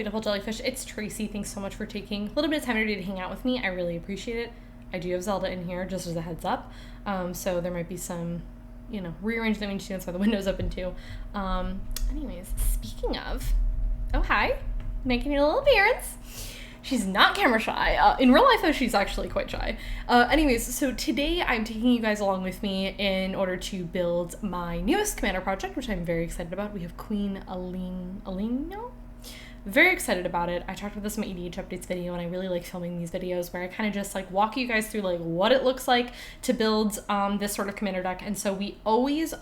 Beautiful jellyfish, it's Tracy. Thanks so much for taking a little bit of time today to hang out with me. I really appreciate it. I do have Zelda in here, just as a heads up. So there might be some, rearranging that we need to do. That's why the window's open too. Anyways, speaking of, oh hi, making your little appearance. She's not camera shy. In real life, though, she's actually quite shy. Anyways, so today I'm taking you guys along with me in order to build my newest commander project, which I'm very excited about. We have Queen Allenal. Very excited about it. I talked about this in my EDH updates video, and I really like filming these videos where I kind of just like walk you guys through like what it looks like to build this sort of commander deck. And so we always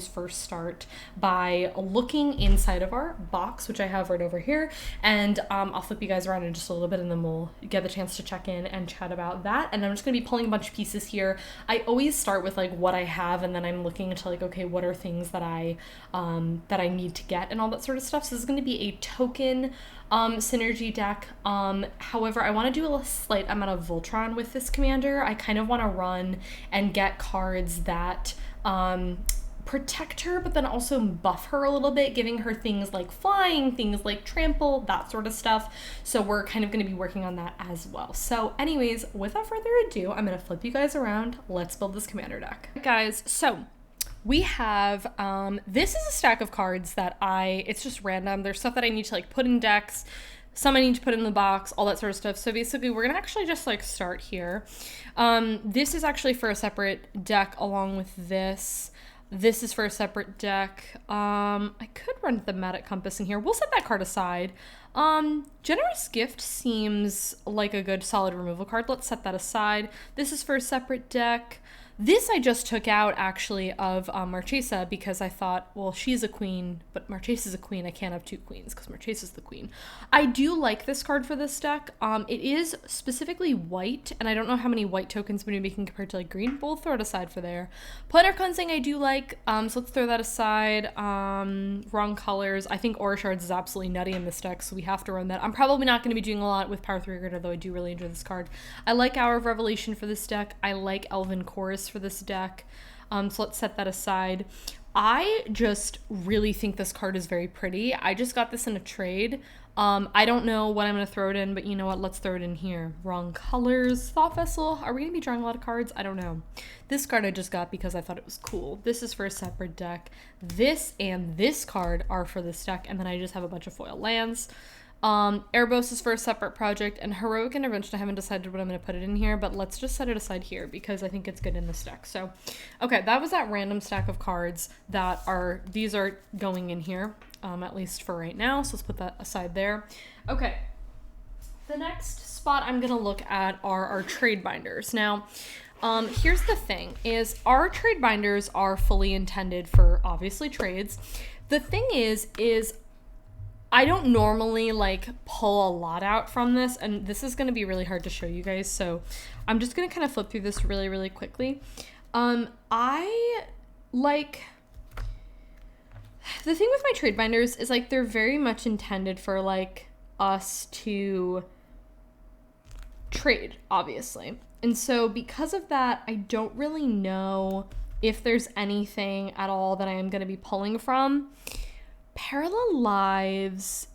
first start by looking inside of our box, which I have right over here, and I'll flip you guys around in just a little bit, and then we'll get the chance to check in and chat about that. And I'm just going to be pulling a bunch of pieces here. I always start with like what I have, and then I'm looking into like, okay, what are things that I need to get and all that sort of stuff. So this is going to be a token synergy deck. However, I want to do a slight amount of Voltron with this commander. I kind of want to run and get cards that protect her, but then also buff her a little bit, giving her things like flying, things like trample, that sort of stuff. So we're kind of going to be working on that as well. So anyways, without further ado, I'm going to flip you guys around. Let's build this commander deck. Guys, so we have, this is a stack of cards that it's just random. There's stuff that I need to like put in decks, some I need to put in the box, all that sort of stuff. So basically we're gonna actually just like start here. This is actually for a separate deck along with this. This is for a separate deck. I could run Thematic Compass in here. We'll set that card aside. Generous Gift seems like a good solid removal card. Let's set that aside. This is for a separate deck. This I just took out, actually, of Marchesa, because I thought, well, she's a queen, but Marchesa's a queen. I can't have two queens, because Marchesa's the queen. I do like this card for this deck. It is specifically white, and I don't know how many white tokens we're making compared to, like, green. But we'll throw it aside for there. Planner Cleansing I do like, so let's throw that aside. Wrong colors. I think Aura Shards is absolutely nutty in this deck, so we have to run that. I'm probably not going to be doing a lot with Power 3 Greater, though I do really enjoy this card. I like Hour of Revelation for this deck. I like Elven Chorus for this deck, so let's set that aside. I just really think this card is very pretty. I just got this in a trade. I don't know what I'm going to throw it in, but you know what? Let's throw it in here. Wrong colors. Thought Vessel. Are we going to be drawing a lot of cards? I don't know. This card I just got because I thought it was cool. This is for a separate deck. This and this card are for this deck, and then I just have a bunch of foil lands. Erebos is for a separate project, and Heroic Intervention, I haven't decided what I'm going to put it in here, but let's just set it aside here because I think it's good in this deck. So, okay, that was that random stack of cards these are going in here, at least for right now, so let's put that aside there. Okay, the next spot I'm going to look at are our trade binders. Now, here's the thing, is our trade binders are fully intended for, obviously, trades. The thing is I don't normally like pull a lot out from this, and this is going to be really hard to show you guys, so I'm just going to kind of flip through this really quickly. I like, the thing with my trade binders is like they're very much intended for like us to trade, obviously. And so because of that, I don't really know if there's anything at all that I am going to be pulling from. Parallel Lives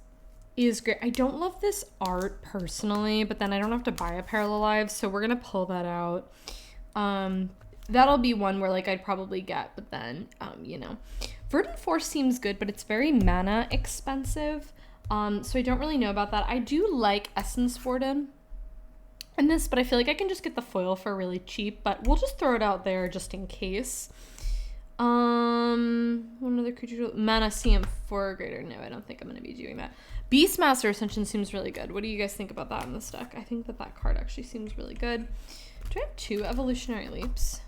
is great. I don't love this art personally, but then I don't have to buy a Parallel Lives, so we're gonna pull that out. That'll be one where like I'd probably get, but then Verdant Force seems good, but it's very mana expensive, so I don't really know about that. I do like Essence Warden in this, but I feel like I can just get the foil for really cheap, but we'll just throw it out there just in case. One other creature, Manaceum for greater. No, I don't think I'm going to be doing that. Beastmaster Ascension seems really good. What do you guys think about that in this deck? I think that card actually seems really good. Do I have 2 Evolutionary Leaps?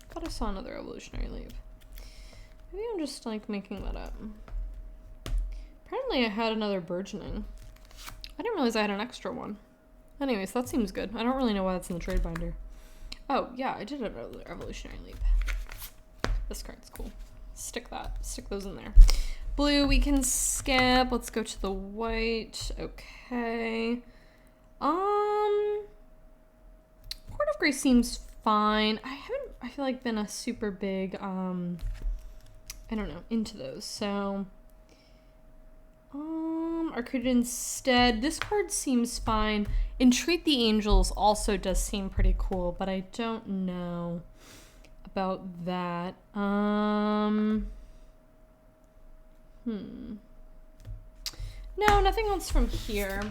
I thought I saw another Evolutionary Leap. Maybe I'm just like making that up. Apparently I had another Burgeoning. I didn't realize I had an extra one. Anyways, that seems good. I don't really know why that's in the trade binder. Oh yeah, I did have another Evolutionary Leap. This card's cool. Stick those in there. Blue we can skip. Let's go to the white. Okay. Court of Grace seems fine. I feel like been a super big I don't know, into those. So Or could instead, this card seems fine. Entreat the Angels also does seem pretty cool, but I don't know about that. No, nothing else from here.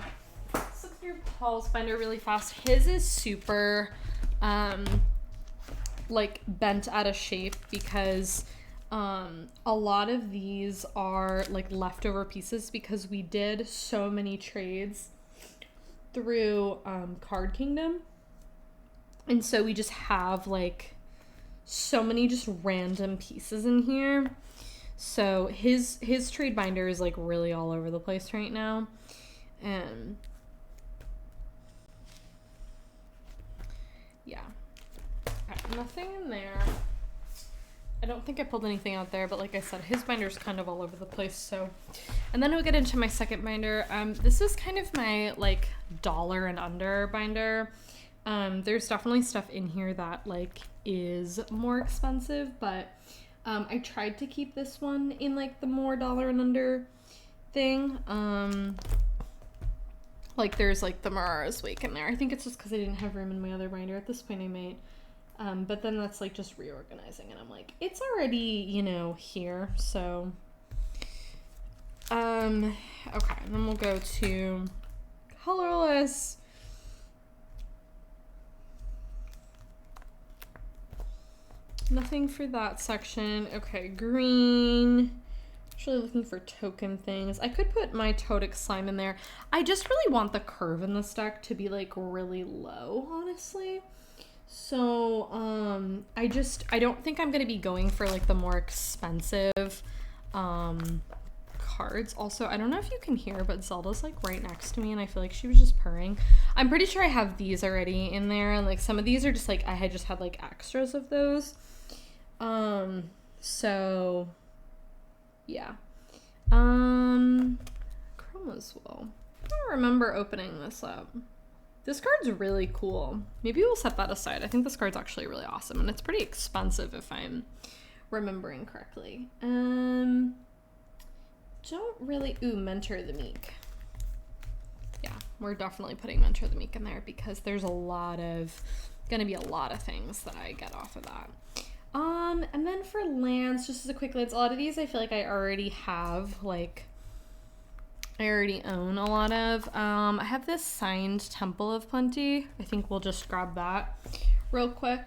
Let's look through Paul's binder really fast. His is super, like, bent out of shape because a lot of these are like leftover pieces because we did so many trades through Card Kingdom, and so we just have like so many just random pieces in here. So his trade binder is like really all over the place right now, and yeah, okay, nothing in there. I don't think I pulled anything out there, but like I said, his binder is kind of all over the place. So, and then we'll get into my second binder. This is kind of my like dollar and under binder. There's definitely stuff in here that like is more expensive, but I tried to keep this one in like the more dollar and under thing. Like there's like the Mara's Wake in there. I think it's just because I didn't have room in my other binder. At this point I might. But then that's like just reorganizing, and I'm like, it's already, you know, here. So, okay, and then we'll go to colorless. Nothing for that section. Okay, green. Actually looking for token things. I could put my Toadic slime in there. I just really want the curve in this deck to be like really low, honestly. So, I don't think I'm going to be going for like the more expensive, cards. Also, I don't know if you can hear, but Zelda's like right next to me and I feel like she was just purring. I'm pretty sure I have these already in there, and like some of these are just like, I had just had like extras of those. So yeah. Chroma's Will. I don't remember opening this up. This card's really cool. Maybe we'll set that aside. I think this card's actually really awesome, and it's pretty expensive if I'm remembering correctly. Don't really... Ooh, Mentor the Meek. Yeah, we're definitely putting Mentor the Meek in there because there's gonna be a lot of things that I get off of that. And then for lands, just as a quick glance, a lot of these I feel like I already have, like... I already own a lot of. I have this signed Temple of Plenty. I think we'll just grab that real quick.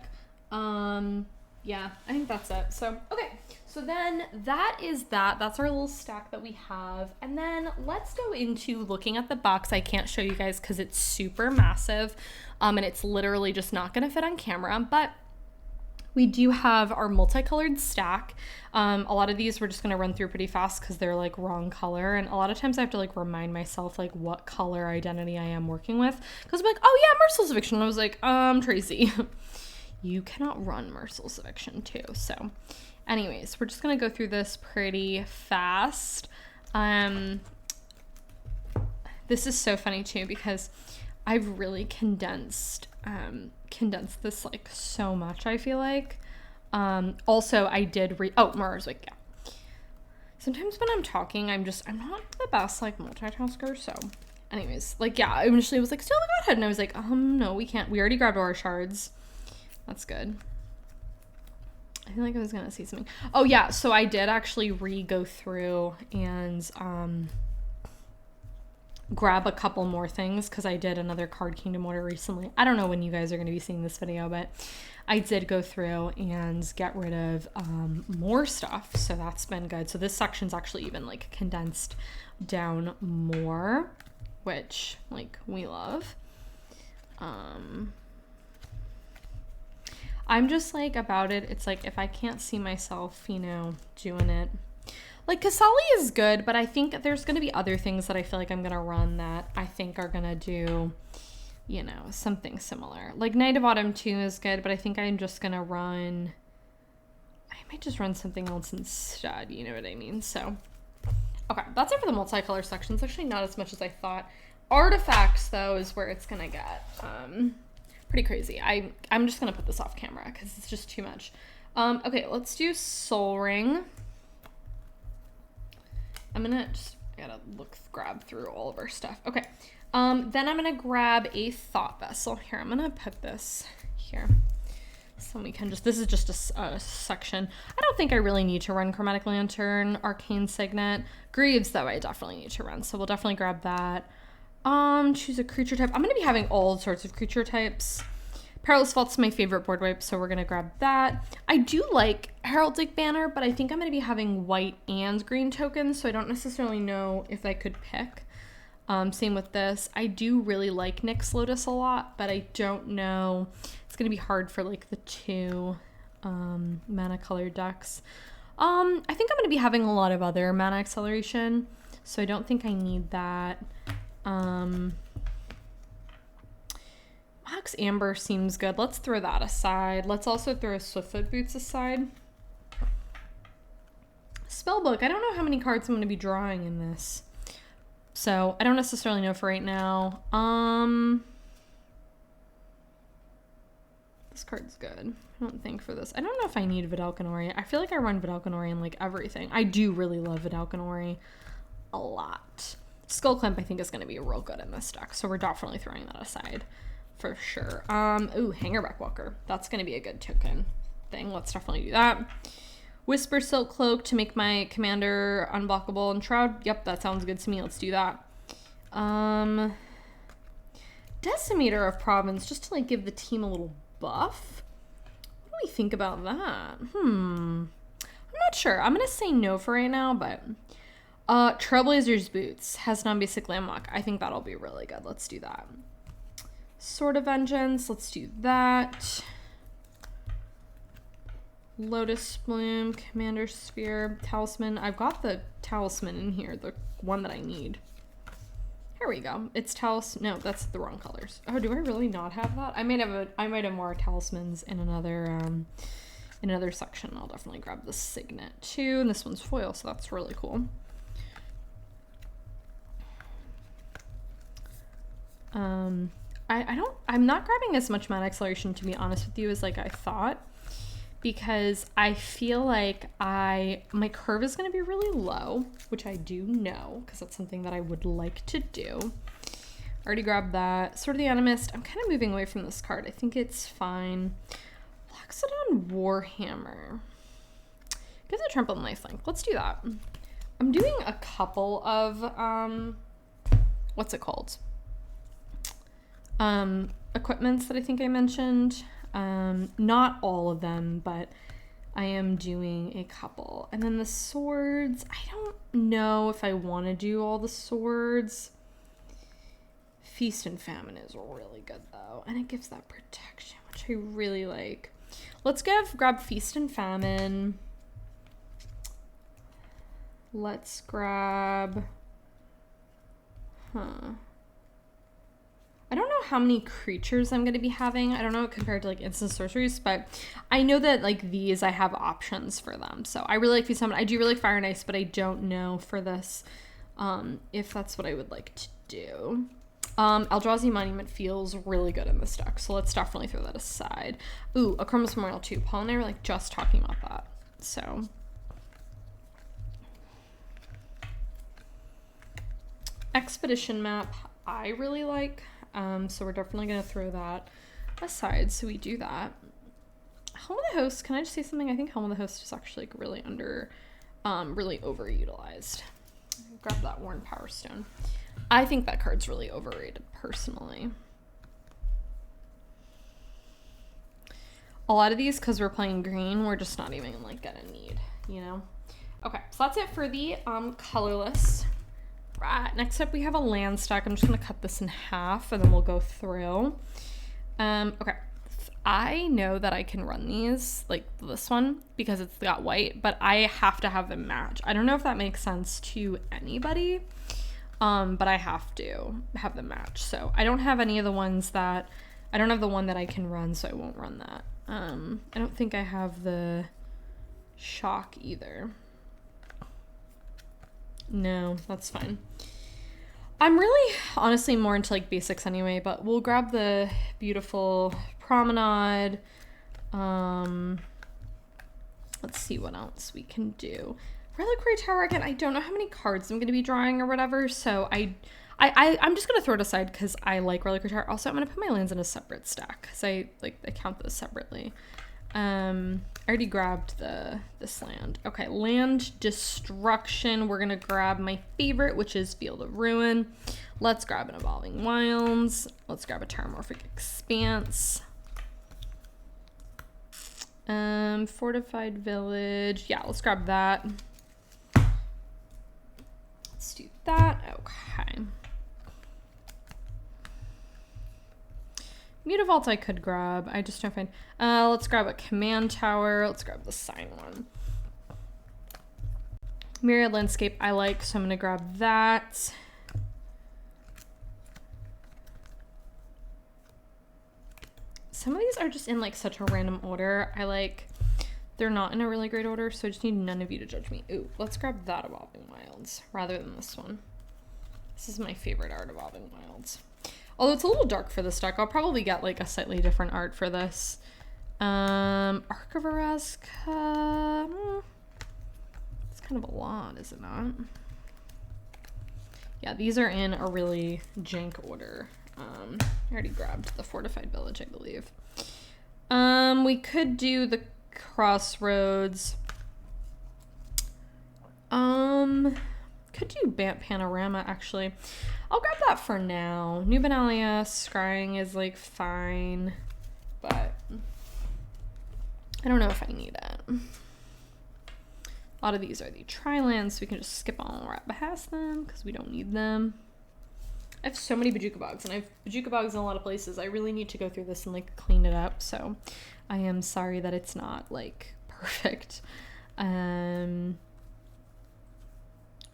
Yeah, I think that's it. So, okay. So then that's our little stack that we have. And then let's go into looking at the box. I can't show you guys because it's super massive. And it's literally just not going to fit on camera, but we do have our multicolored stack. A lot of these we're just gonna run through pretty fast because they're like wrong color. And a lot of times I have to like remind myself like what color identity I am working with. Because I'm like, oh yeah, Merciless Eviction. I was like, Tracy, you cannot run Merciless Eviction too. So anyways, we're just gonna go through this pretty fast. This is so funny too because I've really condensed this like so much, I feel like. Also I did Mara's Wake, yeah. Sometimes when I'm talking, I'm not the best like multitasker, so anyways, like yeah, I initially was like, Steal the Godhead, and I was like, no, we can't. We already grabbed our shards. That's good. I feel like I was gonna see something. Oh yeah, so I did actually go through and grab a couple more things because I did another Card Kingdom order recently. I don't know when you guys are going to be seeing this video, but I did go through and get rid of more stuff, so that's been good. So this section's actually even like condensed down more, which like we love. I'm just like about it, it's like if I can't see myself, you know, doing it. Like, Kasali is good, but I think there's going to be other things that I feel like I'm going to run that I think are going to do, you know, something similar. Like, Night of Autumn 2 is good, but I think I'm just going to run... I might just run something else instead, you know what I mean? So, okay, that's it for the multicolor section. It's actually not as much as I thought. Artifacts, though, is where it's going to get pretty crazy. I'm just going to put this off camera because it's just too much. Okay, let's do Soul Ring. I'm gonna just I gotta grab through all of our stuff. Okay. Then I'm gonna grab a thought vessel. Here, I'm gonna put this here. So we can this is just a section. I don't think I really need to run Chromatic Lantern, Arcane Signet. Greaves, though, I definitely need to run. So we'll definitely grab that. Choose a creature type. I'm gonna be having all sorts of creature types. Perilous Vault's my favorite board wipe, so we're gonna grab that. I do like Heraldic Banner, but I think I'm gonna be having white and green tokens, so I don't necessarily know if I could pick. Same with this. I do really like Nyx Lotus a lot, but I don't know. It's gonna be hard for like the 2 mana colored decks. I think I'm gonna be having a lot of other mana acceleration, so I don't think I need that. Wax Amber seems good. Let's throw that aside. Let's also throw Swiftfoot Boots aside. Spellbook. I don't know how many cards I'm going to be drawing in this, so I don't necessarily know for right now. This card's good. I don't think for this. I don't know if I need Vidalcanori. I feel like I run Vidalcanori in like everything. I do really love Vidalcanori a lot. Skullclamp I think is going to be real good in this deck, so we're definitely throwing that aside for sure. Ooh, Hangerback Walker. That's going to be a good token thing. Let's definitely do that. Whisper Silk Cloak to make my commander unblockable and Shroud. Yep, that sounds good to me. Let's do that. Decimator of Province, just to like give the team a little buff. What do we think about that? I'm not sure. I'm going to say no for right now, but Trailblazer's Boots has non-basic landlock. I think that'll be really good. Let's do that. Sword of Vengeance, let's do that. Lotus Bloom, Commander Sphere, Talisman. I've got the Talisman in here, the one that I need. Here we go. It's Talisman. No, that's the wrong colors. Oh, do I really not have that? I might have more talismans in another section. I'll definitely grab the Signet too. And this one's foil, so that's really cool. I'm not grabbing as much mana acceleration, to be honest with you, as like I thought, because I feel like my curve is going to be really low, which I do know, because that's something that I would like to do. Already grabbed that. Sword of the Animist. I'm kind of moving away from this card. I think it's fine. Loxodon Warhammer. Give the Trample Lifelink. Let's do that. I'm doing a couple of, what's it called? Equipments that I think I mentioned. Not all of them, but I am doing a couple. And then the swords, I don't know if I want to do all the swords. Feast and Famine is really good though, and it gives that protection, which I really like. Let's grab Feast and Famine. Let's grab, I don't know how many creatures I'm going to be having. I don't know compared to like instant sorceries, but I know that like these I have options for them. So I really like Feast and Famine. I do really like Fire and Ice, but I don't know for this if that's what I would like to do. Eldrazi Monument feels really good in this deck, so let's definitely throw that aside. Ooh, Akroma's Memorial too. Paul and I were like just talking about that. So Expedition Map I really like. So we're definitely going to throw that aside. So we do that. Helm of the Host. Can I just say something? I think Helm of the Host is actually like really really overutilized. Grab that Worn Power Stone. I think that card's really overrated personally. A lot of these, because we're playing green, we're just not even like gonna need, you know? Okay, so that's it for the colorless. Right, next up we have a land stack. I'm just gonna cut this in half and then we'll go through. Okay, I know that I can run these, like this one, because it's got white, but I have to have them match. I don't know if that makes sense to anybody, but I have to have them match. So I don't have any of the ones that, I don't have the one that I can run, so I won't run that. I don't think I have the shock either. No, that's fine. I'm really honestly more into like basics anyway, but we'll grab the beautiful Promenade. Let's see what else we can do. Reliquary Tower again. I don't know how many cards I'm going to be drawing or whatever, so I'm just going to throw it aside because I like Reliquary Tower. Also, I'm going to put my lands in a separate stack because I count those separately. I already grabbed this land. Okay, land destruction. We're going to grab my favorite, which is Field of Ruin. Let's grab an Evolving Wilds. Let's grab a Terramorphic Expanse. Fortified Village. Yeah, let's grab that. Let's do that. Okay. Mutavault I could grab. I just don't find. Let's grab a Command Tower. Let's grab the Sign one. Myriad Landscape I like, so I'm going to grab that. Some of these are just in like such a random order. They're not in a really great order, so I just need none of you to judge me. Ooh, let's grab that Evolving Wilds rather than this one. This is my favorite art, Evolving Wilds. Although it's a little dark for this deck, I'll probably get like a slightly different art for this. Arc of Araska. It's kind of a lot, is it not? Yeah, these are in a really jank order. I already grabbed the Fortified Village, I believe. We could do the Crossroads. Could do Bant Panorama, actually. I'll grab that for now. New Benalia, Scrying is like fine, but I don't know if I need it. A lot of these are the Tri-lands, so we can just skip on right past them because we don't need them. I have so many Bojuka Bogs, and I have Bojuka Bogs in a lot of places. I really need to go through this and like clean it up, so I am sorry that it's not like perfect.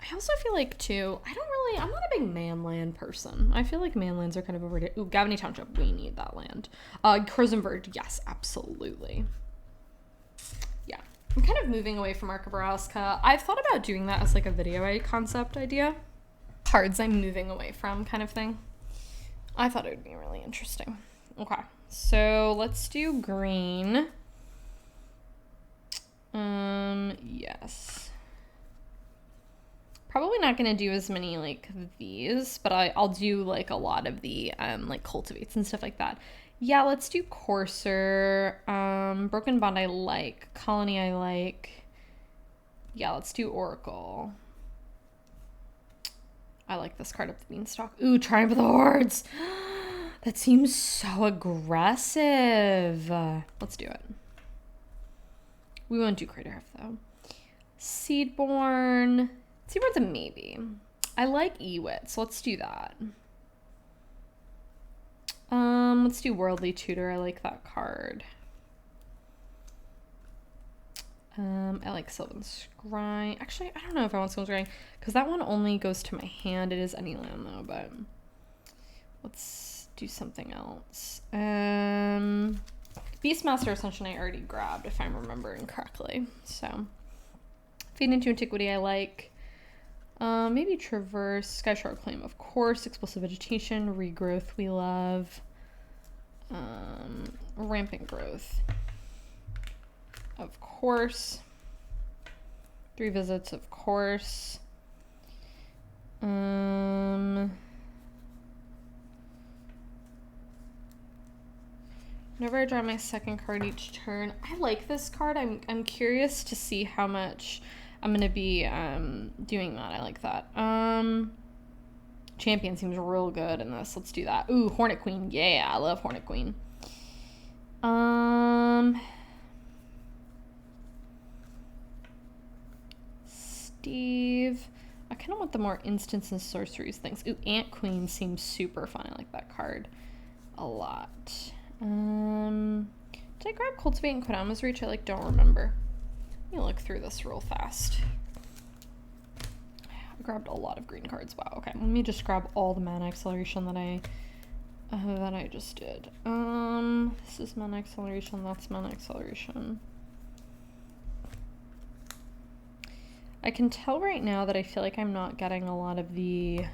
I also feel like too, I'm not a big manland person. I feel like manlands are kind of overrated. Ooh, Gavany Township, we need that land. Crozenverd, yes, absolutely. Yeah, I'm kind of moving away from Arc of Araska. I've thought about doing that as like a video concept idea. Cards I'm moving away from kind of thing. I thought it would be really interesting. Okay, so let's do green. Yes. Probably not going to do as many like these, but I'll do like a lot of the like cultivates and stuff like that. Yeah, let's do Courser. Broken Bond I like. Colony I like. Yeah, let's do Oracle. I like this card up the Beanstalk. Ooh, Triumph of the Hordes. That seems so aggressive. Let's do it. We won't do Craterhoof though. Seedborn. Seedborn's a maybe. I like Ewit, so let's do that. Let's do Worldly Tutor. I like that card. I like Sylvan Scrying. Actually, I don't know if I want Sylvan Scrying because that one only goes to my hand. It is any land though, but let's do something else. Beastmaster Ascension I already grabbed if I'm remembering correctly. So Fade into Antiquity I like. Maybe Traverse, Skyshard Claim, of course. Explosive Vegetation, Regrowth we love. Rampant Growth, of course. 3 Visits, of course. Whenever I draw my second card each turn, I like this card. I'm curious to see how much I'm gonna be doing that. I like that. Champion seems real good in this. Let's do that. Ooh, Hornet Queen. Yeah, I love Hornet Queen. Steve. I kind of want the more instants and sorceries things. Ooh, Ant Queen seems super fun. I like that card a lot. Did I grab Cultivate and Kodama's Reach? I don't remember. Let me look through this real fast. I grabbed a lot of green cards. Wow. Okay, let me just grab all the mana acceleration that I just did. This is mana acceleration. That's mana acceleration. I can tell right now that I feel like I'm not getting a lot of the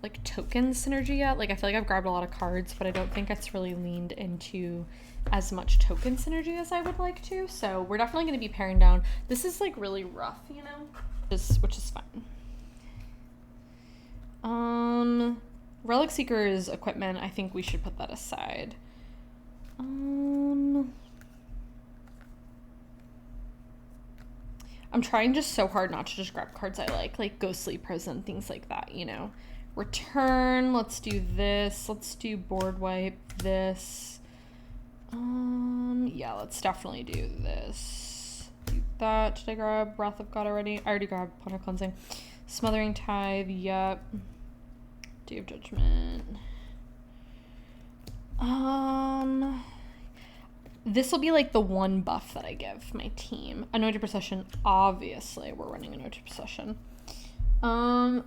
like token synergy yet. Like I feel like I've grabbed a lot of cards, but I don't think it's really leaned into as much token synergy as I would like to. So we're definitely going to be paring down. This is like really rough, you know, which is fun. Relic Seeker's equipment, I think we should put that aside. I'm trying just so hard not to just grab cards I like Ghostly Prison, things like that, you know. Return, let's do this. Let's do board wipe this. Yeah, let's definitely do this. Do that. Did I grab Wrath of God already? I already grabbed Ponder Cleansing. Smothering Tithe, yep. Day of Judgment. This will be like the one buff that I give my team. Anointed Procession, obviously we're running Anointed Procession. I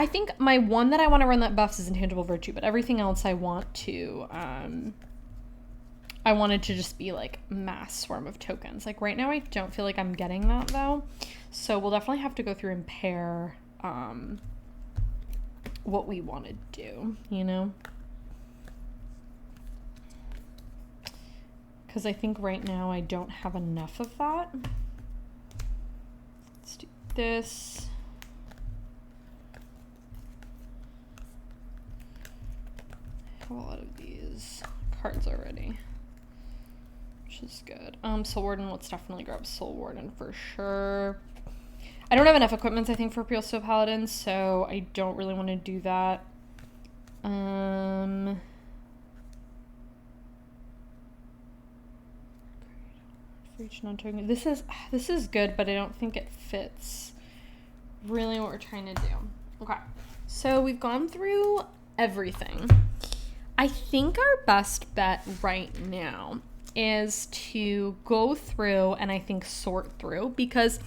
think my one that I want to run that buffs is Intangible Virtue, but everything else I wanted to just be like mass swarm of tokens. Like right now I don't feel like I'm getting that though. So we'll definitely have to go through and pair what we want to do, you know? Because I think right now I don't have enough of that. Let's do this. I have a lot of these cards already, which is good. Soul Warden, let's definitely grab Soul Warden for sure. I don't have enough equipments, I think, for Presto Paladin, so I don't really want to do that. For each non-token. This is good, but I don't think it fits really what we're trying to do. Okay, so we've gone through everything. I think our best bet right now is to go through and I think sort through, because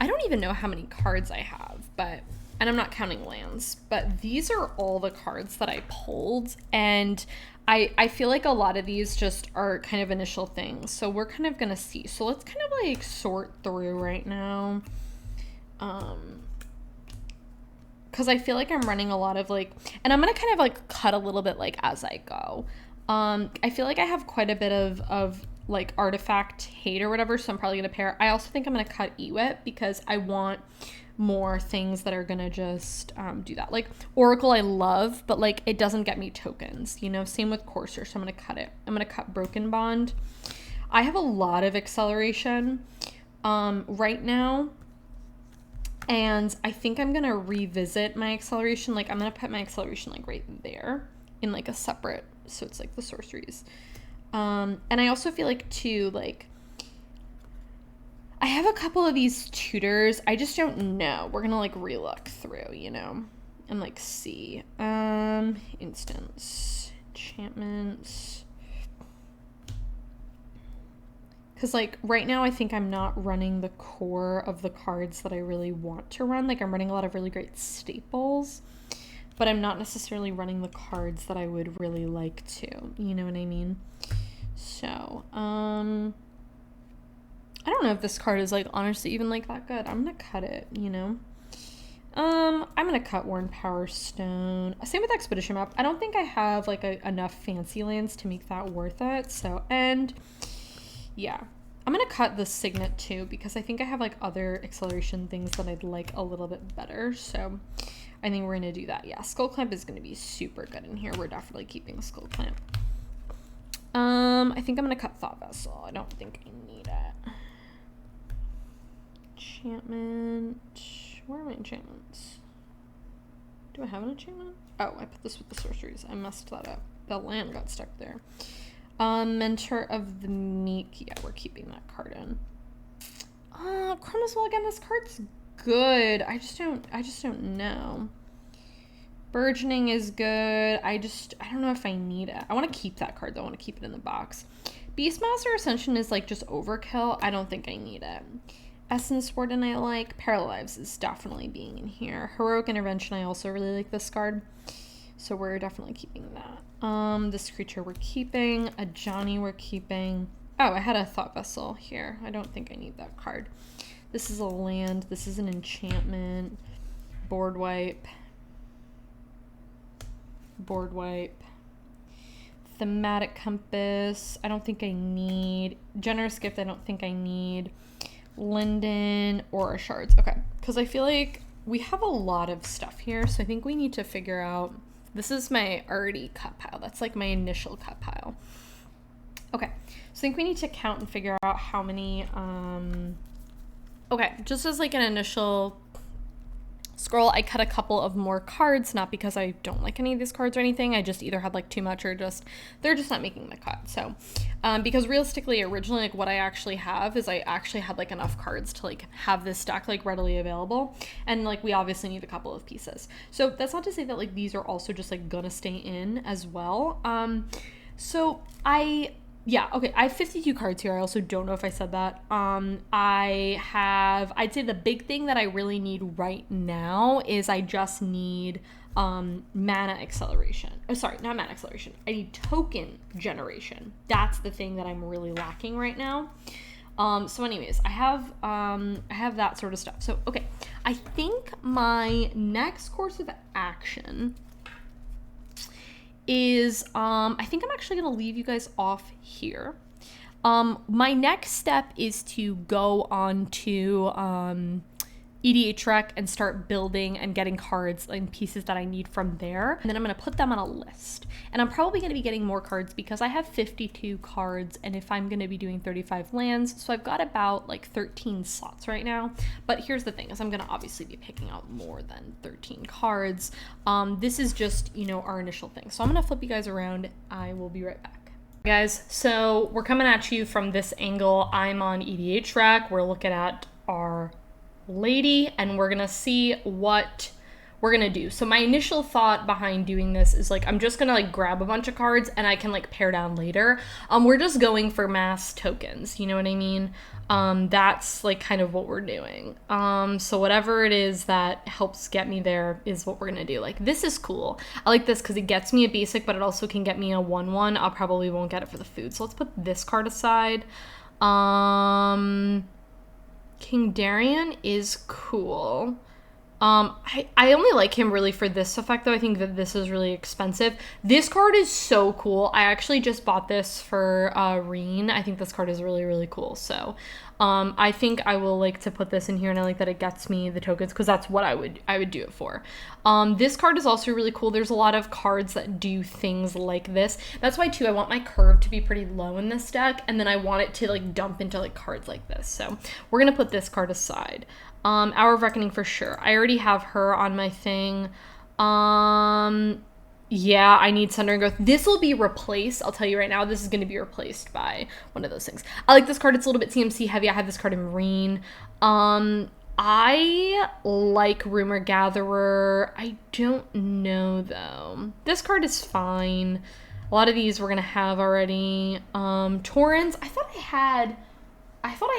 I don't even know how many cards I have, and I'm not counting lands, but these are all the cards that I pulled, and I feel like a lot of these just are kind of initial things, so we're kind of gonna see. So let's kind of like sort through right now, because I feel like I'm running a lot of like, and I'm gonna kind of like cut a little bit like as I go. I feel like I have quite a bit of like artifact hate or whatever, so I'm probably gonna pair. I also think I'm gonna cut Ewit because I want more things that are gonna just do that. Like Oracle I love, but like it doesn't get me tokens, you know. Same with Courser, so I'm gonna cut it. I'm gonna cut Broken Bond. I have a lot of acceleration right now, and I think I'm gonna revisit my acceleration. Like I'm gonna put my acceleration like right there in like a separate, so it's like the sorceries. And I also feel like too, like I have a couple of these tutors. I just don't know. We're gonna like relook through, you know, and like see. Instance, enchantments. Because like right now I think I'm not running the core of the cards that I really want to run. Like I'm running a lot of really great staples, but I'm not necessarily running the cards that I would really like to, you know what I mean? So, I don't know if this card is like honestly even like that good. I'm gonna cut it, you know? I'm gonna cut Worn Power Stone. Same with Expedition Map. I don't think I have like enough fancy lands to make that worth it. So, and yeah, I'm gonna cut the Signet too, because I think I have like other acceleration things that I'd like a little bit better. So I think we're gonna do that. Yeah, Skull Clamp is gonna be super good in here. We're definitely keeping Skull Clamp. I think I'm gonna cut Thought Vessel. I don't think I need it. Enchantment. Where are my enchantments? Do I have an enchantment? Oh, I put this with the sorceries. I messed that up. The land got stuck there. Mentor of the Meek. Yeah, we're keeping that card in. Chronoswell again. This card's good. I just don't know. Burgeoning is good. I don't know if I need it. I want to keep that card though. I want to keep it in the box. Beastmaster Ascension is like just overkill. I don't think I need it. Essence Warden I like. Paralives is definitely being in here. Heroic Intervention, I also really like this card. So we're definitely keeping that. This creature we're keeping. A Johnny we're keeping. Oh, I had a Thought Vessel here. I don't think I need that card. This is a land. This is an enchantment. Board wipe. Board wipe. Thematic compass. I don't think I need. Generous gift. I don't think I need. Linden or shards. Okay, because I feel like we have a lot of stuff here, so I think we need to figure out. This is my already cut pile. That's like my initial cut pile. Okay, so I think we need to count and figure out how many. Okay, just as like an initial scroll, I cut a couple of more cards, not because I don't like any of these cards or anything. I just either had like too much or just they're just not making the cut. So because realistically originally like what I actually have is I actually had like enough cards to like have this stack like readily available, and like we obviously need a couple of pieces. So that's not to say that like these are also just like gonna stay in as well. So okay, I have 52 cards here. I also don't know if I said that. I'd say the big thing that I really need right now is I just need mana acceleration. Oh, sorry, not mana acceleration. I need token generation. That's the thing that I'm really lacking right now. So anyways, I have that sort of stuff. So, okay, I think my next course of action is, I think I'm actually going to leave you guys off here. My next step is to go on to EDH Rec and start building and getting cards and pieces that I need from there. And then I'm going to put them on a list. And I'm probably going to be getting more cards because I have 52 cards, and if I'm going to be doing 35 lands, so I've got about like 13 slots right now. But here's the thing, is I'm going to obviously be picking out more than 13 cards. This is just, you know, our initial thing. So I'm going to flip you guys around. I will be right back. Guys, so we're coming at you from this angle. I'm on EDH Rec. We're looking at our lady, and we're gonna see what we're gonna do. So my initial thought behind doing this is like I'm just gonna like grab a bunch of cards and I can like pare down later. We're just going for mass tokens, you know what I mean? That's like kind of what we're doing. So whatever it is that helps get me there is what we're gonna do. Like, this is cool. I like this because it gets me a basic, but it also can get me a 1/1. I'll probably won't get it for the food, so let's put this card aside. King Darian is cool. I only like him really for this effect, though. I think that this is really expensive. This card is so cool. I actually just bought this for Reen. I think this card is really, really cool. So I think I will like to put this in here, and I like that it gets me the tokens because that's what I would do it for. This card is also really cool. There's a lot of cards that do things like this. That's why too I want my curve to be pretty low in this deck, and then I want it to like dump into like cards like this. So we're gonna put this card aside. Hour of Reckoning for sure. I already have her on my thing. Yeah, I need Sunder and Growth. This will be replaced. I'll tell you right now, this is going to be replaced by one of those things. I like this card. It's a little bit CMC heavy. I have this card in Marine. I like Rumor Gatherer. I don't know, though. This card is fine. A lot of these we're going to have already. Torrens. I thought I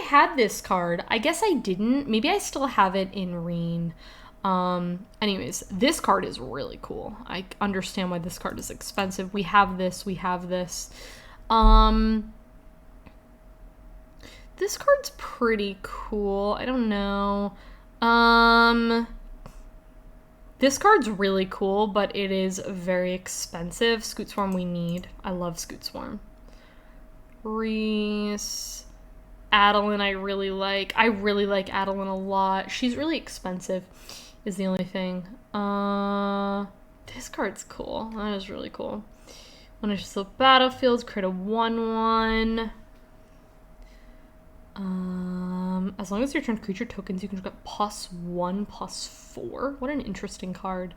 had this card. I guess I didn't. Maybe I still have it in Reen. Anyways, this card is really cool. I understand why this card is expensive. We have this. This card's pretty cool. I don't know. This card's really cool, but it is very expensive. Scoot Swarm we need. I love Scoot Swarm. Reese. Allenal I really like. I really like Allenal a lot. She's really expensive is the only thing. This card's cool. That is really cool. When it's the battlefields, create a 1/1. As long as you turn creature tokens, you can get +1/+4. What an interesting card.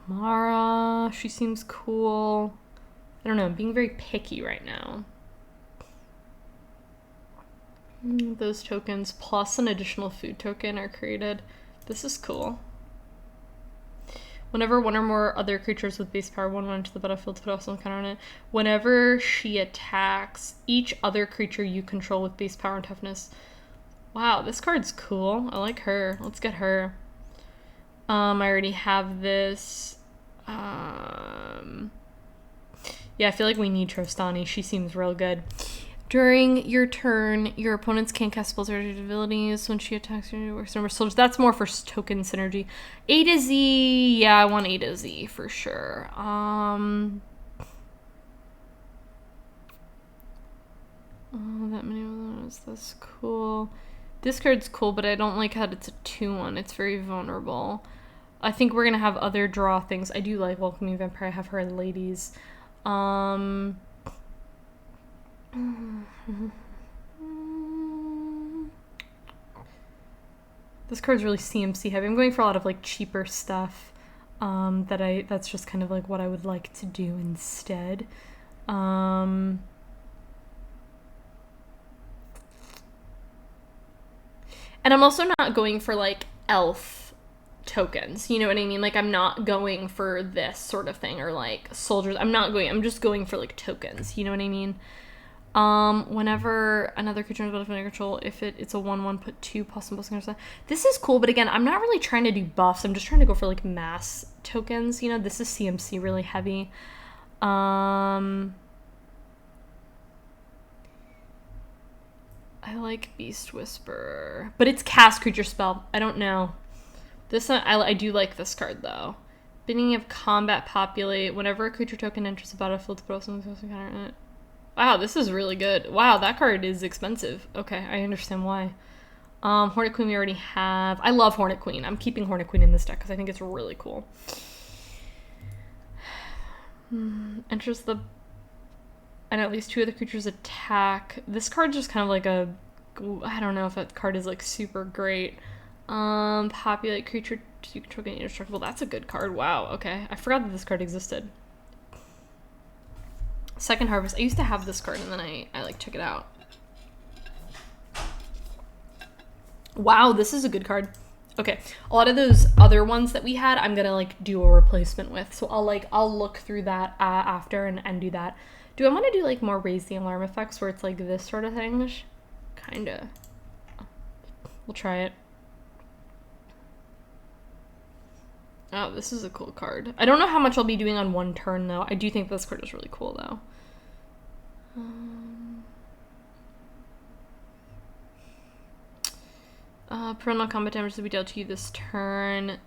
Mara, she seems cool. I don't know, I'm being very picky right now. Those tokens plus an additional food token are created. This is cool. Whenever one or more other creatures with base power 1/1 into the battlefield put off some counter on it. Whenever she attacks each other creature you control with base power and toughness. Wow, this card's cool. I like her. Let's get her. I already have this. Yeah, I feel like we need Trostani. She seems real good. During your turn, your opponents can't cast spells or abilities when she attacks your works number of soldiers. That's more for token synergy. A to Z, yeah, I want A to Z for sure. Oh, that many of those. That's cool. This card's cool, but I don't like how it's a 2/1. It's very vulnerable. I think we're gonna have other draw things. I do like Welcoming Vampire. I have her in ladies. This card's really CMC heavy. I'm going for a lot of like cheaper stuff. That's just kind of like what I would like to do instead. And I'm also not going for like elf tokens, you know what I mean? Like I'm not going for this sort of thing, or like soldiers. I'm just going for like tokens, you know what I mean? Whenever another creature is under control, if it's a 1/1, put 2 plus and plus. This is cool, but again, I'm not really trying to do buffs. I'm just trying to go for like mass tokens, you know? This is CMC really heavy. I like Beast Whisperer, but it's cast creature spell. I don't know. This one, I do like this card though. Beginning of combat, populate. Whenever a creature token enters the battlefield, put also counter in it. Wow, this is really good. Wow, that card is expensive. Okay, I understand why. Hornet Queen we already have. I love Hornet Queen. I'm keeping Hornet Queen in this deck because I think it's really cool. Enters the... And at least 2 other creatures attack. This card's just kind of like a... I don't know if that card is like super great. Populate creature you control getting indestructible. That's a good card. Wow, okay. I forgot that this card existed. Second Harvest. I used to have this card and then I like took it out. Wow, this is a good card. Okay, a lot of those other ones that we had, I'm gonna like do a replacement with. So I'll look through that after and do that. Do I want to do like more raise the alarm effects where it's like this sort of thing? Kinda. We'll try it. Oh, this is a cool card. I don't know how much I'll be doing on one turn though. I do think this card is really cool though. Parental combat damage to be dealt to you this turn.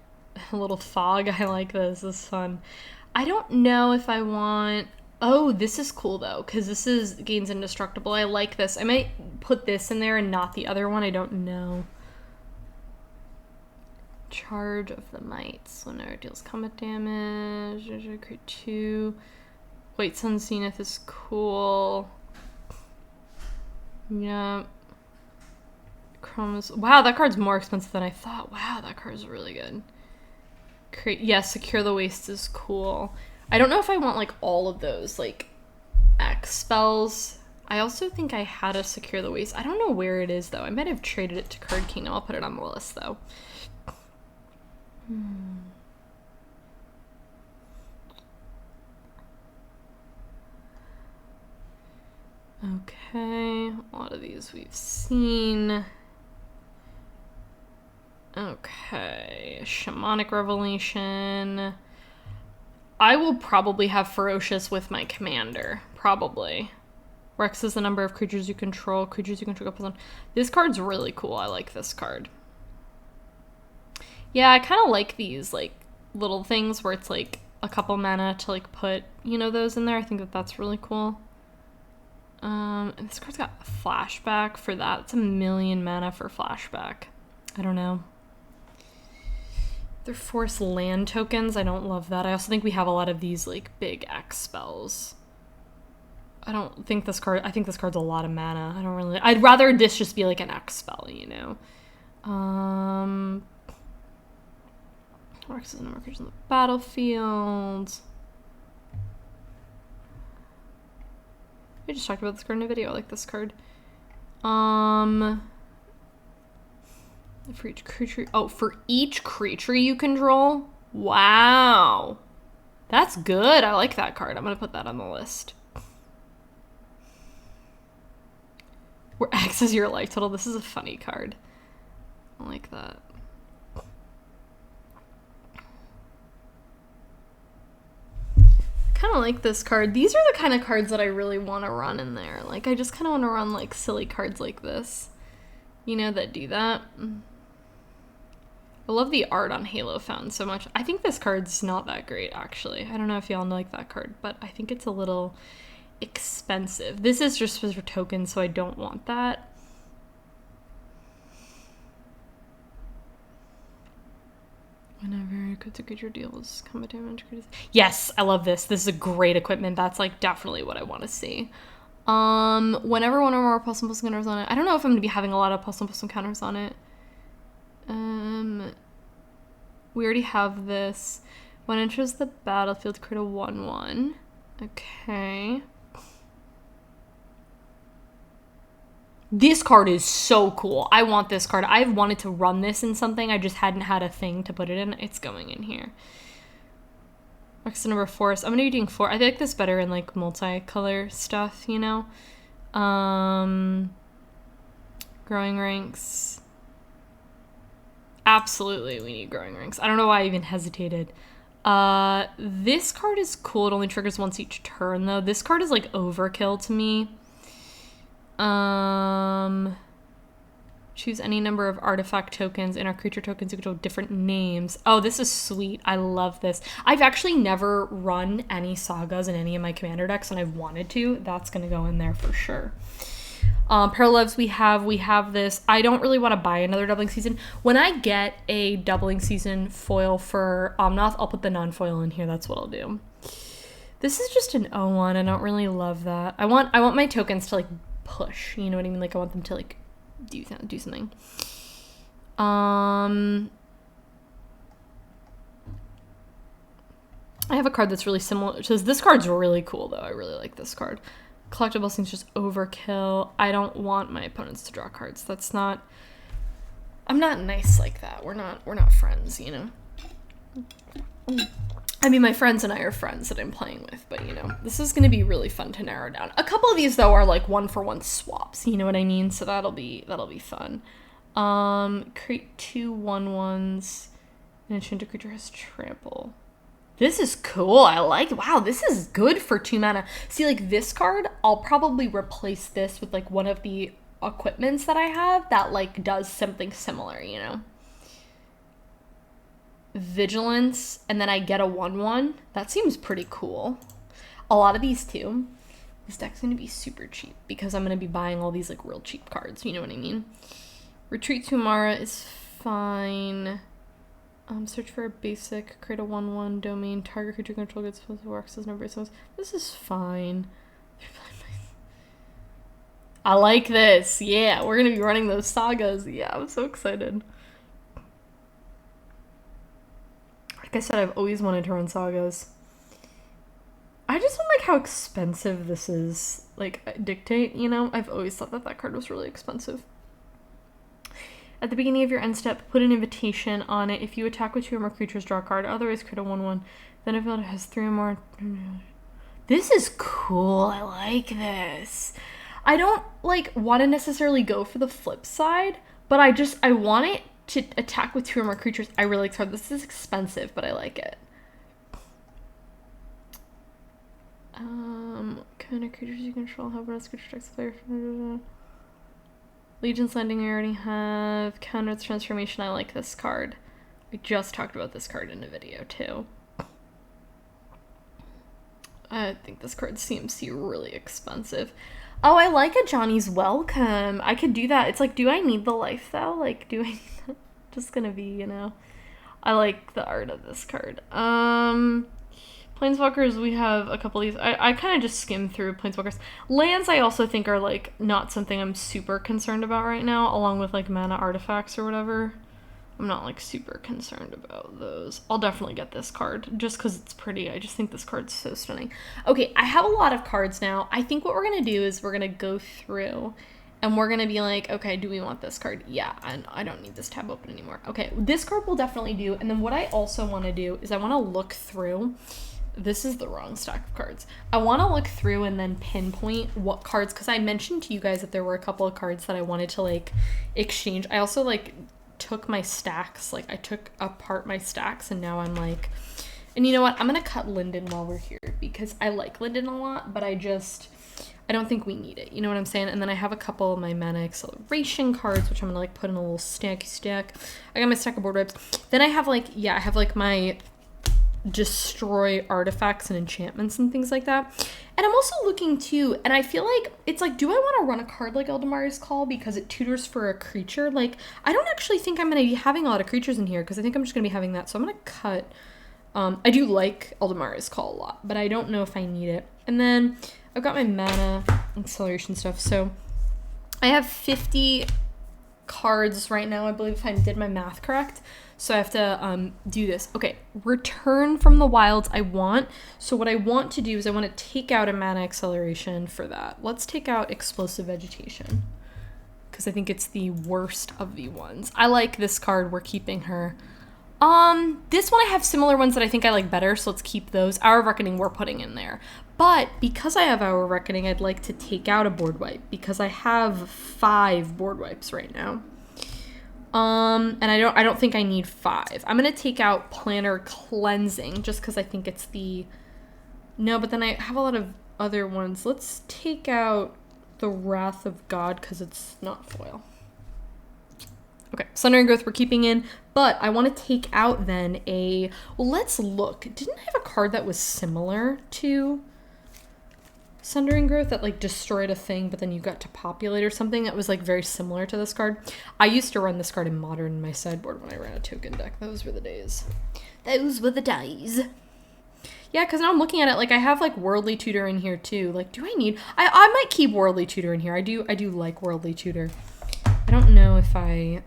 A little fog. I like this. This is fun. I don't know if I want... Oh, this is cool though, because this is gains indestructible. I like this. I might put this in there and not the other one. I don't know. Charge of the Mites. Whenever it deals combat damage. Create 2. White Sun Zenith is cool. Yeah. Chronos. Wow, that card's more expensive than I thought. Wow, that card's really good. Secure the Waste is cool. I don't know if I want like all of those like X spells. I also think I had a Secure the Waste. I don't know where it is though. I might have traded it to Card Kingdom. I'll put it on the list though. Okay, a lot of these we've seen. Okay, Shamanic Revelation. I will probably have Ferocious with my commander. Probably. Rex is the number of creatures you control. Creatures you control. This card's really cool. I like this card. Yeah, I kind of like these like little things where it's like a couple mana to like put, you know, those in there. I think that that's really cool. And this card's got flashback for that. It's 1,000,000 mana for flashback. I don't know. They're force land tokens. I don't love that. I also think we have a lot of these like big X spells. I don't think this card... I think this card's a lot of mana. I don't really... I'd rather this just be like an X spell, you know? Rex is the number of creatures on the battlefield. We just talked about this card in a video. I like this card. For each creature... Oh, for each creature you control? Wow. That's good. I like that card. I'm going to put that on the list. Where X is your life total. This is a funny card. I like that. kind of like this card. These are the kind of cards that I really want to run in there. Like, I just kind of want to run, like, silly cards like this. You know, that do that. I love the art on Halo Fountain so much. I think this card's not that great, actually. I don't know if y'all like that card, but I think it's a little expensive. This is just for tokens, so I don't want that. Whenever a creature deals combat damage. Yes, I love this. This is a great equipment. That's like definitely what I want to see. Whenever one or more plus one counters on it. I don't know if I'm gonna be having a lot of plus one counters on it. We already have this. When it enters the battlefield, create a 1/1. Okay. This card is so cool. I want this card. I've wanted to run this in something. I just hadn't had a thing to put it in. It's going in here. Next to number 4. So I'm going to be doing 4. I like this better in like multicolor stuff, you know? Growing ranks. Absolutely, we need growing ranks. I don't know why I even hesitated. This card is cool. It only triggers once each turn, though. This card is like overkill to me. Choose any number of artifact tokens and our creature tokens equal to different names. Oh, this is sweet. I love this. I've actually never run any sagas in any of my commander decks, and I've wanted to. That's going to go in there for sure. Parallels we have this. I don't really want to buy another doubling season. When I get a doubling season foil for Omnath, I'll put the non-foil in here. That's what I'll do. This is just an 0/1. I don't really love that. I want my tokens to like push, you know what I mean? Like I want them to like do something. I have a card that's really similar. It says this card's really cool though. I really like this card. Collectible things just overkill. I don't want my opponents to draw cards. That's not. I'm not nice like that. We're not friends, you know. I mean, my friends and I are friends that I'm playing with, but, you know, this is going to be really fun to narrow down. A couple of these, though, are, like, 1-for-1 swaps, you know what I mean? So that'll be fun. Create 2 1/1s. An enchanted creature has trample. This is cool. I like it. Wow, this is good for 2 mana. See, like, this card, I'll probably replace this with, like, one of the equipments that I have that, like, does something similar, you know? Vigilance, and then I get a 1/1. That seems pretty cool. A lot of these too. This deck's gonna be super cheap because I'm gonna be buying all these like real cheap cards, you know what I mean? Retreat to Amara is fine. Search for a basic, create a 1/1 domain, target creature control gets works as number so this is fine. I like this. Yeah, we're gonna be running those sagas. Yeah, I'm so excited. Like I said, I've always wanted to run sagas. I just don't like how expensive this is. Like, dictate, you know? I've always thought that card was really expensive. At the beginning of your end step, put an invitation on it. If you attack with 2 or more creatures, draw a card. Otherwise, create a 1/1. Then if it has 3 or more... This is cool. I like this. I don't, like, want to necessarily go for the flip side, but I want it to attack with 2 or more creatures. I really like it. This is expensive, but I like it. Kind of creatures you control have bonus creature checks player. Legion's Landing I already have. Counter its transformation. I like this card. I just talked about this card in a video too. I think this card seems really expensive. Oh, I like a Johnny's Welcome. I could do that. It's like, do I need the life though? Like, do I need that? Just gonna be, you know. I like the art of this card. Planeswalkers, we have a couple of these. I kind of just skim through Planeswalkers. Lands, I also think are, like, not something I'm super concerned about right now, along with, like, mana artifacts or whatever. I'm not, like, super concerned about those. I'll definitely get this card, just because it's pretty. I just think this card's so stunning. Okay, I have a lot of cards now. I think what we're going to do is we're going to go through, and we're going to be like, okay, do we want this card? Yeah, and I don't need this tab open anymore. Okay, this card will definitely do, and then what I also want to do is I want to look through... This is the wrong stack of cards. I want to look through and then pinpoint what cards, because I mentioned to you guys that there were a couple of cards that I wanted to, like, exchange. I also, like, took my stacks, like, I took apart my stacks, and now I'm, like, And you know what? I'm going to cut Linden while we're here because I like Linden a lot, but I don't think we need it. You know what I'm saying? And then I have a couple of my Mana Acceleration cards, which I'm going to like put in a little stacky stack. I got my stack of board wipes. Then I have like, I have like my destroy artifacts and enchantments and things like that. And I'm also looking too, and I feel like it's like, do I want to run a card like Eldamari's Call because it tutors for a creature? Like, I don't actually think I'm going to be having a lot of creatures in here because I think I'm just going to be having that. So I'm going to cut. I do like Eldamari's Call a lot, but I don't know if I need it. And then I've got my Mana Acceleration stuff. So I have 50 cards right now, I believe, if I did my math correct. So I have to do this. Okay, Return from the Wilds I want. So what I want to do is I want to take out a Mana Acceleration for that. Let's take out Explosive Vegetation because I think it's the worst of the ones. I like this card. We're keeping her. This one I have similar ones that I think I like better, so let's keep those. Hour of Reckoning we're putting in there. But because I have Hour of Reckoning, I'd like to take out a board wipe because I have 5 board wipes right now. And I don't think I need 5. I'm gonna take out Planner Cleansing just because I think it's the... No, but then I have a lot of other ones. Let's take out the Wrath of God because it's not foil. Okay, Sundering Growth we're keeping in, but I want to take out then a... Well, let's look. Didn't I have a card that was similar to Sundering Growth that like destroyed a thing, but then you got to populate or something that was like very similar to this card? I used to run this card in Modern in my sideboard when I ran a token deck. Those were the days. Those were the days. Yeah, because now I'm looking at it, like I have like Worldly Tutor in here too. Like, do I need... I might keep Worldly Tutor in here. I do like Worldly Tutor. I don't know if I,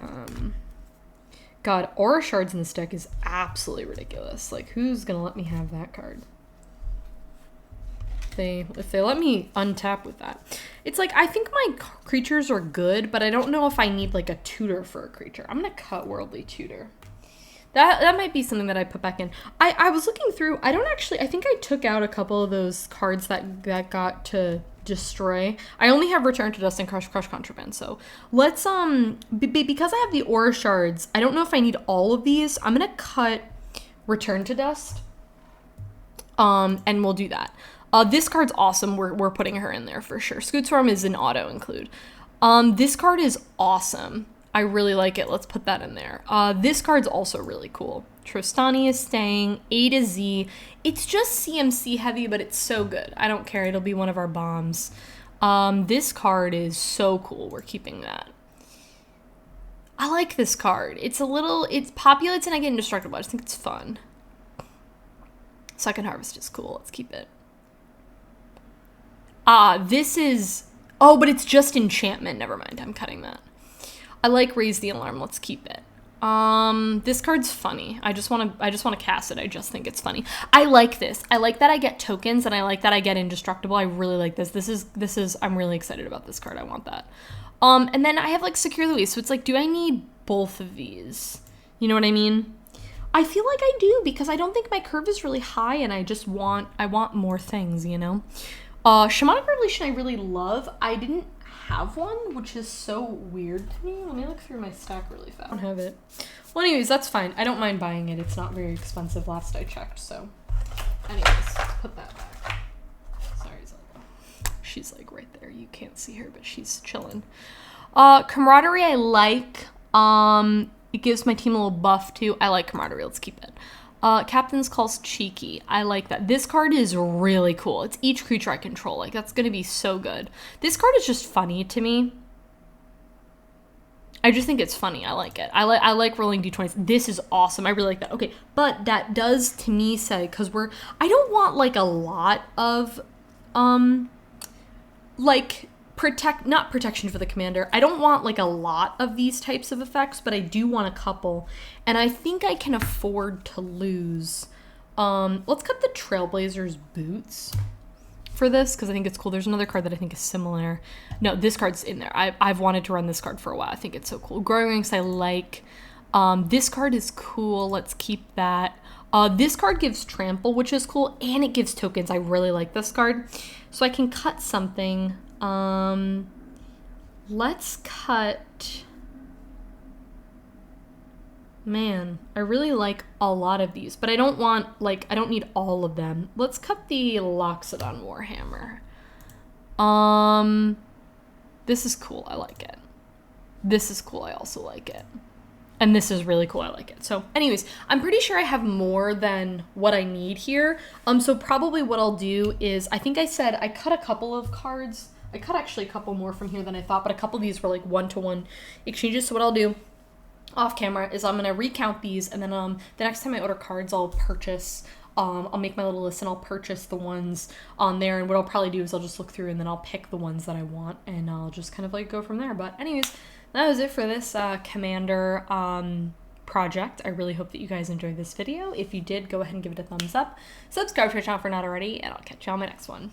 God, Aura Shards in this deck is absolutely ridiculous. Like, who's gonna let me have that card? If they let me untap with that. It's like, I think my creatures are good, but I don't know if I need, like, a tutor for a creature. I'm gonna cut Worldly Tutor. That might be something that I put back in. I was looking through, I think I took out a couple of those cards that got to destroy. I only have Return to Dust and Crush Contraband, so let's, because I have the Aura Shards, I don't know if I need all of these. I'm gonna cut Return to Dust, and we'll do that. This card's awesome. We're putting her in there for sure. Scootsworm is an auto include. This card is awesome. I really like it. Let's put that in there. This card's also really cool. Trostani is staying. A to Z. It's just CMC heavy, but it's so good. I don't care. It'll be one of our bombs. This card is so cool. We're keeping that. I like this card. It populates and I get indestructible. I just think it's fun. Second Harvest is cool. Let's keep it. This is... Oh, but it's just enchantment. Never mind. I'm cutting that. I like Raise the Alarm. Let's keep it. This card's funny. I just want to cast it. I just think it's funny. I like this. I like that I get tokens and I like that I get indestructible. I really like this. This is I'm really excited about this card. I want that. And then I have like Secure Louise. So it's like, do I need both of these? You know what I mean? I feel like I do because I don't think my curve is really high and I want more things, you know? Shamanic Revelation I really love. I didn't have one, which is so weird to me. Let me look through my stack really fast. I don't have it. Well, anyways, that's fine. I don't mind buying it. It's not very expensive last I checked, so. Anyways, put that back. Sorry, Zelda. She's like right there. You can't see her, but she's chilling. Camaraderie I like. It gives my team a little buff too. I like Camaraderie. Let's keep it. Captain's Call's cheeky. I like that. This card is really cool. It's each creature I control. Like, that's going to be so good. This card is just funny to me. I just think it's funny. I like it. I like rolling d20s. This is awesome. I really like that. Okay, but that does to me say, because I don't want like a lot of, like, not protection for the commander. I don't want like a lot of these types of effects, but I do want a couple. And I think I can afford to lose. Let's cut the Trailblazer's Boots for this because I think it's cool. There's another card that I think is similar. No, this card's in there. I've wanted to run this card for a while. I think it's so cool. Growing Ranks I like. This card is cool. Let's keep that. This card gives Trample, which is cool, and it gives tokens. I really like this card. So I can cut something. Let's cut... Man, I really like a lot of these, but I don't want, like, I don't need all of them. Let's cut the Loxodon Warhammer. This is cool. I like it. This is cool. I also like it. And this is really cool. I like it. So anyways, I'm pretty sure I have more than what I need here. So probably what I'll do is, I think I said I cut a couple of cards. I cut actually a couple more from here than I thought, but a couple of these were like one-to-one exchanges. So what I'll do off camera is I'm going to recount these, and then the next time I order cards, I'll purchase, I'll make my little list and I'll purchase the ones on there. And what I'll probably do is I'll just look through and then I'll pick the ones that I want, and I'll just kind of like go from there. But anyways, that was it for this Commander project. I really hope that you guys enjoyed this video. If you did, go ahead and give it a thumbs up. Subscribe to our channel if you're not already, and I'll catch you on my next one.